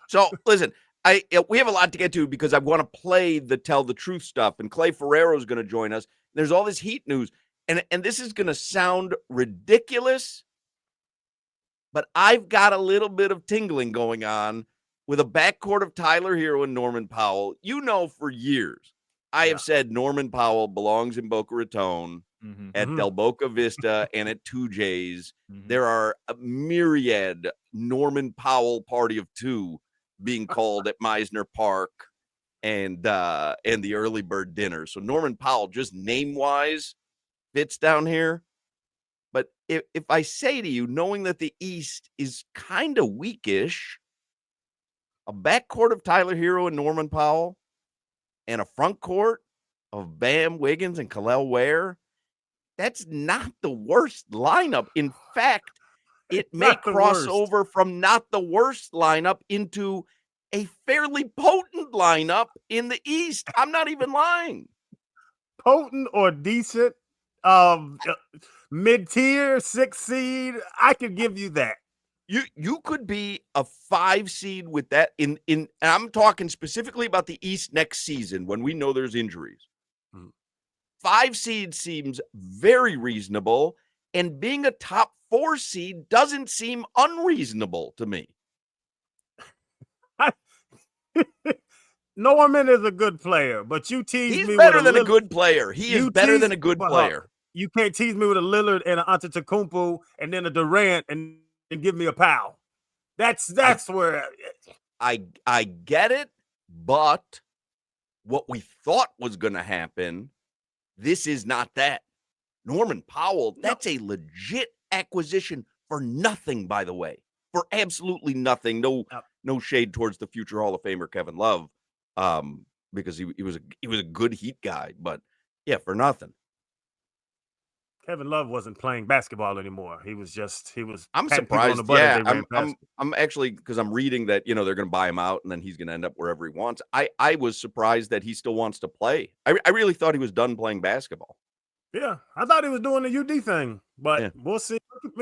So listen, we have a lot to get to because I want to play the tell the truth stuff, and Clay Ferrero is going to join us. There's all this Heat news, and this is going to sound ridiculous, but I've got a little bit of tingling going on with a backcourt of Tyler Hero and Norman Powell. You know, for years, I have said Norman Powell belongs in Boca Raton, at Del Boca Vista, and at 2J's. There are a myriad Norman Powell party of two being called at Meisner Park and the early bird dinner. So Norman Powell, just name-wise, fits down here. But if I say to you, knowing that the East is kind of weakish, a backcourt of Tyler Hero and Norman Powell and a front court of Bam Wiggins and Khalil Ware, that's not the worst lineup. In fact, it may cross over from not the worst lineup into a fairly potent lineup in the East. I'm not even lying. Potent or decent, mid-tier, 6th seed, I could give you that. You could be a 5 seed with that in and I'm talking specifically about the East next season when we know there's injuries. 5 seed seems very reasonable, and being a top 4 seed doesn't seem unreasonable to me. Norman is a good player, but you tease me with He's better than a good player. He is better than a good player. You can't tease me with a Lillard and an Antetokounmpo and then a Durant and give me a Powell. That's where I get it, but what we thought was going to happen, this is not that. Norman Powell, that's a legit acquisition for nothing, by the way. For absolutely nothing. No shade towards the future Hall of Famer Kevin Love, because he was a good Heat guy, but yeah, for nothing. Kevin Love wasn't playing basketball anymore. I'm surprised. Yeah, I'm actually, because I'm reading that, they're going to buy him out and then he's going to end up wherever he wants. I was surprised that he still wants to play. I really thought he was done playing basketball. Yeah, I thought he was doing the UD thing, but we'll see.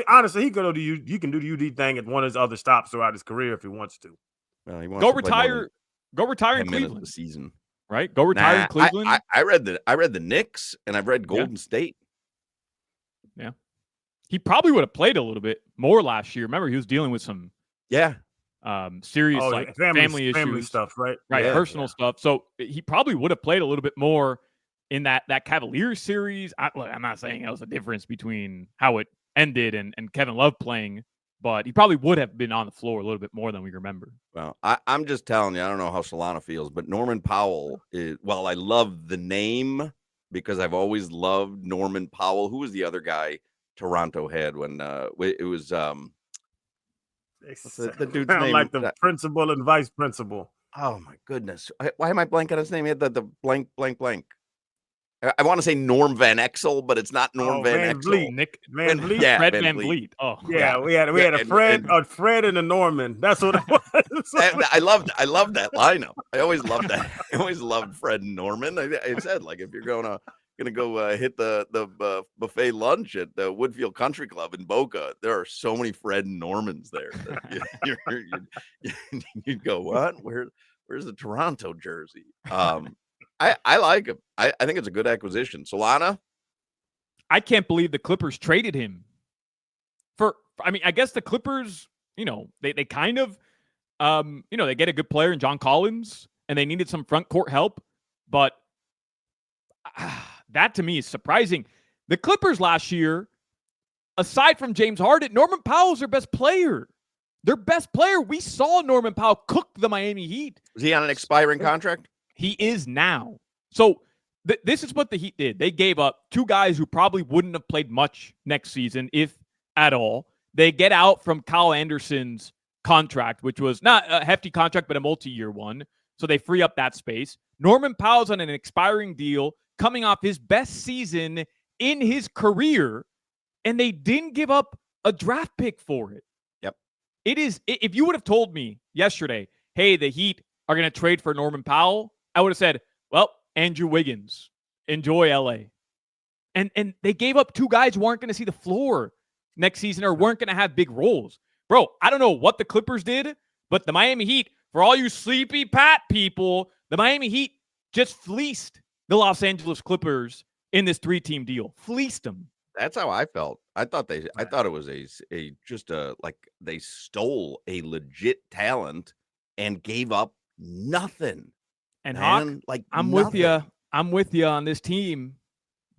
Honestly, he can do the UD thing at one of his other stops throughout his career if he wants to. Well, he wants to retire. Go retire in Cleveland the season, right? Go retire in Cleveland. I read the Knicks and I've read Golden State. Yeah, he probably would have played a little bit more last year. Remember, he was dealing with some serious family issues, stuff, right? Right, personal stuff. So he probably would have played a little bit more in that Cavaliers series. I'm not saying it was a difference between how it ended and Kevin Love playing, but he probably would have been on the floor a little bit more than we remember. Well, I'm just telling you, I don't know how Solana feels, but Norman Powell is, I love the name because I've always loved Norman Powell. Who was the other guy Toronto had when it was the dude's name? Like the principal and vice principal. Oh my goodness. Why am I blanking on his name? He had the blank. I want to say Norm Van Exel, but it's not Norm Van Exel. Van Vliet. Yeah, Fred Van Vliet. Oh, yeah. We had a Fred and a Norman. That's what it was. I loved that lineup. I always loved that. I always loved Fred and Norman. I said, like, if you're gonna go hit the buffet lunch at the Woodfield Country Club in Boca, there are so many Fred and Normans there. You'd go, what? Where's the Toronto jersey? I like him. I think it's a good acquisition. Solana? I can't believe the Clippers traded him I guess the Clippers, they kind of, they get a good player in John Collins and they needed some front court help, but that to me is surprising. The Clippers last year, aside from James Harden, Norman Powell's their best player. Their best player. We saw Norman Powell cook the Miami Heat. Is he on an expiring contract? He is now. So this is what the Heat did. They gave up 2 guys who probably wouldn't have played much next season, if at all. They get out from Kyle Anderson's contract, which was not a hefty contract, but a multi-year one. So they free up that space. Norman Powell's on an expiring deal, coming off his best season in his career, and they didn't give up a draft pick for it. Yep. It is, if you would have told me yesterday, hey, the Heat are going to trade for Norman Powell, I would have said, well, Andrew Wiggins, enjoy LA. And they gave up 2 guys who aren't going to see the floor next season or weren't going to have big roles. Bro, I don't know what the Clippers did, but the Miami Heat For all you sleepy Pat people, the Miami Heat just fleeced the Los Angeles Clippers in this 3-team deal. Fleeced them. That's how I felt. I thought it was like they stole a legit talent and gave up nothing. And man. Hawk, Like I'm nothing. with you. I'm with you on this team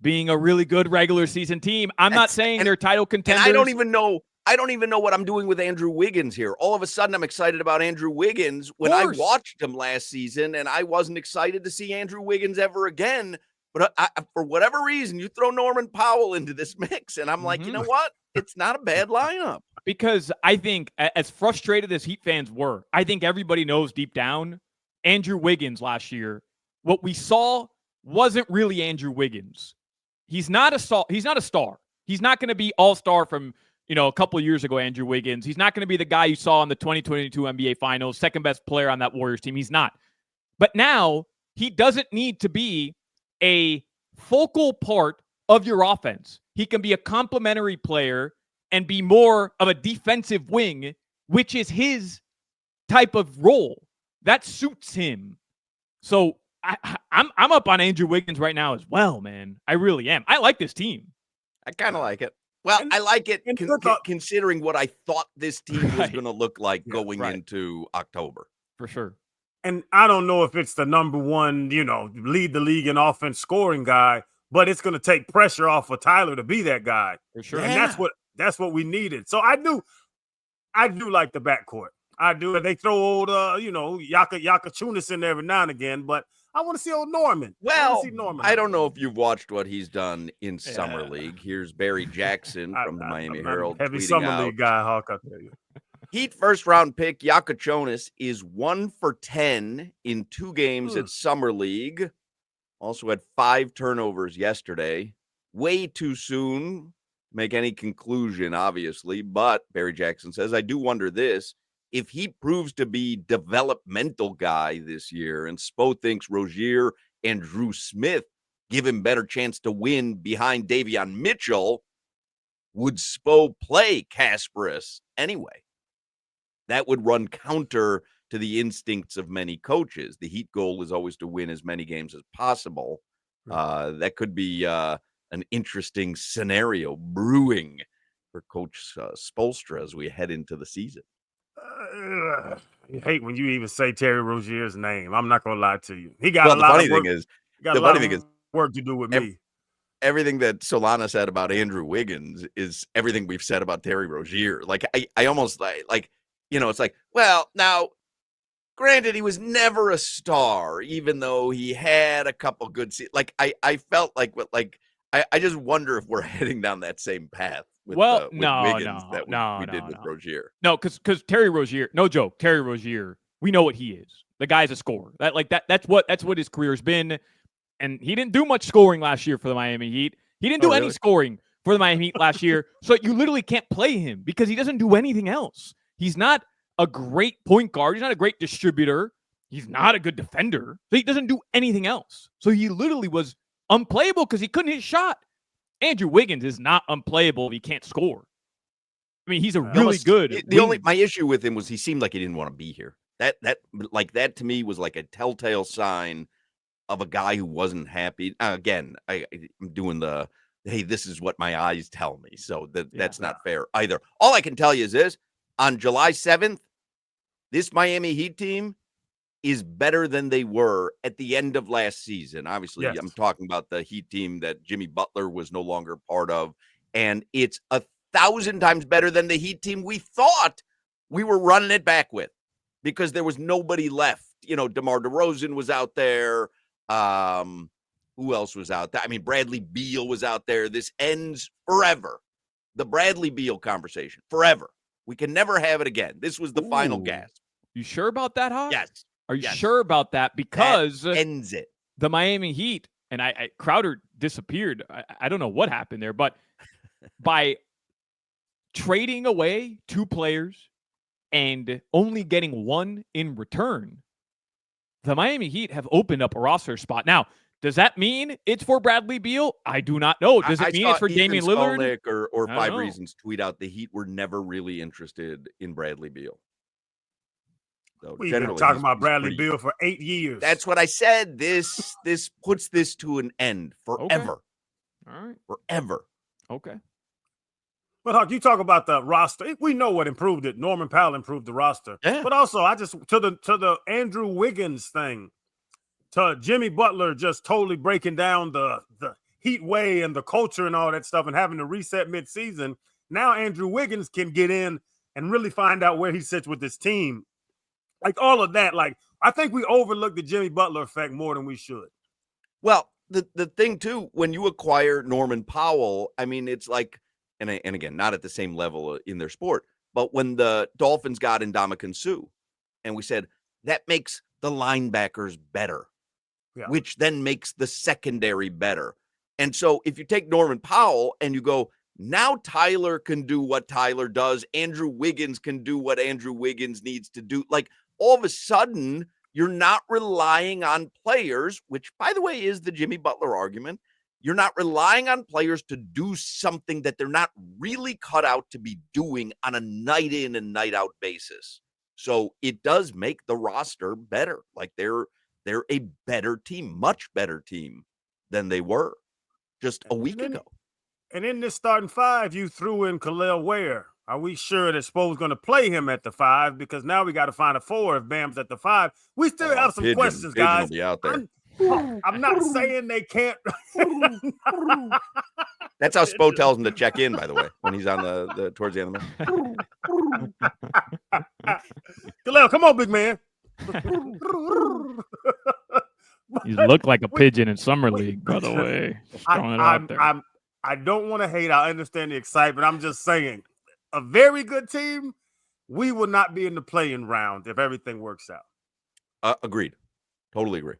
being a really good regular season team. I'm not saying they're title contenders. And I don't even know what I'm doing with Andrew Wiggins here. All of a sudden, I'm excited about Andrew Wiggins when I watched him last season, and I wasn't excited to see Andrew Wiggins ever again. But for whatever reason, you throw Norman Powell into this mix, and I'm like, you know what? It's not a bad lineup. Because I think, as frustrated as Heat fans were, I think everybody knows deep down, Andrew Wiggins last year, what we saw wasn't really Andrew Wiggins. He's not a star. He's not a star. He's not going to be all-star from, a couple of years ago, Andrew Wiggins. He's not going to be the guy you saw in the 2022 NBA Finals, second best player on that Warriors team. He's not. But now he doesn't need to be a focal part of your offense. He can be a complementary player and be more of a defensive wing, which is his type of role. That suits him. So I'm up on Andrew Wiggins right now as well, man. I really am. I like this team. I kind of like it. Well, I like it considering what I thought this team was going to look like going into October. For sure. And I don't know if it's the number one, lead the league in offense scoring guy, but it's going to take pressure off of Tyler to be that guy. For sure. And that's what we needed. So I do like the backcourt. I do. And they throw old, Yaka in there every now and again, but I want to see old Norman. Well, I don't know if you've watched what he's done in Summer League. Here's Barry Jackson from the Miami Herald. Heavy Summer League guy, Hawk, I'll tell you. Heat first-round pick Yaka is 1 for 10 in 2 games at Summer League. Also had 5 turnovers yesterday. Way too soon to make any conclusion, obviously. But Barry Jackson says, I do wonder this. If he proves to be developmental guy this year, and Spo thinks Rozier and Drew Smith give him better chance to win behind Davion Mitchell, would Spo play Kasparis anyway? That would run counter to the instincts of many coaches. The Heat goal is always to win as many games as possible. That could be an interesting scenario brewing for Coach Spoelstra as we head into the season. I hate when you even say Terry Rozier's name. I'm not gonna lie to you. He got a lot of work. The funny thing is work to do with me. Everything that Solana said about Andrew Wiggins is everything we've said about Terry Rozier. Like I almost like it's like, well, now granted he was never a star, even though he had a couple good seasons. Like I felt like I just wonder if we're heading down that same path. With Wiggins that we did with Rozier. No, because Terry Rozier, no joke, Terry Rozier, we know what he is. The guy's a scorer. That's what his career's been. And he didn't do much scoring last year for the Miami Heat. He didn't do any scoring for the Miami Heat last year. So you literally can't play him because he doesn't do anything else. He's not a great point guard. He's not a great distributor. He's not a good defender. So he doesn't do anything else. So he literally was unplayable because he couldn't hit a shot. Andrew Wiggins is not unplayable if he can't score. I mean, he's a really good. My issue with him was he seemed like he didn't want to be here. That to me was like a telltale sign of a guy who wasn't happy. Again, I'm doing hey, this is what my eyes tell me. So that's not fair either. All I can tell you is this: on July 7th, this Miami Heat team is better than they were at the end of last season. Obviously, I'm talking about the Heat team that Jimmy Butler was no longer part of. And it's 1,000 times better than the Heat team we thought we were running it back with because there was nobody left. DeMar DeRozan was out there. Who else was out there? I mean, Bradley Beal was out there. This ends forever. The Bradley Beal conversation, forever. We can never have it again. This was the final gasp. You sure about that, Hawk? Yes. Are you sure about that? Because that ends it. The Miami Heat, and Crowder disappeared. I don't know what happened there, but by trading away 2 players and only getting 1 in return, the Miami Heat have opened up a roster spot. Now, does that mean it's for Bradley Beal? I do not know. Does it mean it's for Damian Lillard? Or 5 Reasons tweet out the Heat were never really interested in Bradley Beal. though. We've been Generally, talking about he's Bradley pretty Beal for 8 years. That's what I said. This puts this to an end forever. All right. Forever. Okay. But Huck, you talk about the roster. We know what improved it. Norman Powell improved the roster. Yeah. But also, I just to the Andrew Wiggins thing, to Jimmy Butler just totally breaking down the heat way and the culture and all that stuff and having to reset midseason. Now Andrew Wiggins can get in and really find out where he sits with this team. Like all of that. Like I think we overlook the Jimmy Butler effect more than we should. Well, the thing too, when you acquire Norman Powell, I mean, it's like, and again, not at the same level in their sport, but when the Dolphins got Ndamukong Suh, and we said that makes the linebackers better, which then makes the secondary better. And so if you take Norman Powell and you go, now Tyler can do what Tyler does, Andrew Wiggins can do what Andrew Wiggins needs to do. Like all of a sudden, you're not relying on players, which, by the way, is the Jimmy Butler argument. You're not relying on players to do something that they're not really cut out to be doing on a night in and night out basis. So it does make the roster better. Like they're a better team, much better team than they were just a week ago. And in this starting five, you threw in Khalil Ware. Are we sure that Spo's going to play him at the 5? Because now we got to find a 4 if Bam's at the 5. We still have some questions, guys. Will be out there. I'm not saying they can't. That's how Spo tells him to check in, by the way, when he's on the towards the end of the match. Khalil, come on, big man. You look like a pigeon in summer league, by the way. Just throwing it out there. I don't want to hate. I understand the excitement. I'm just saying, a very good team, we will not be in the play-in round if everything works out. Agreed. Totally agree.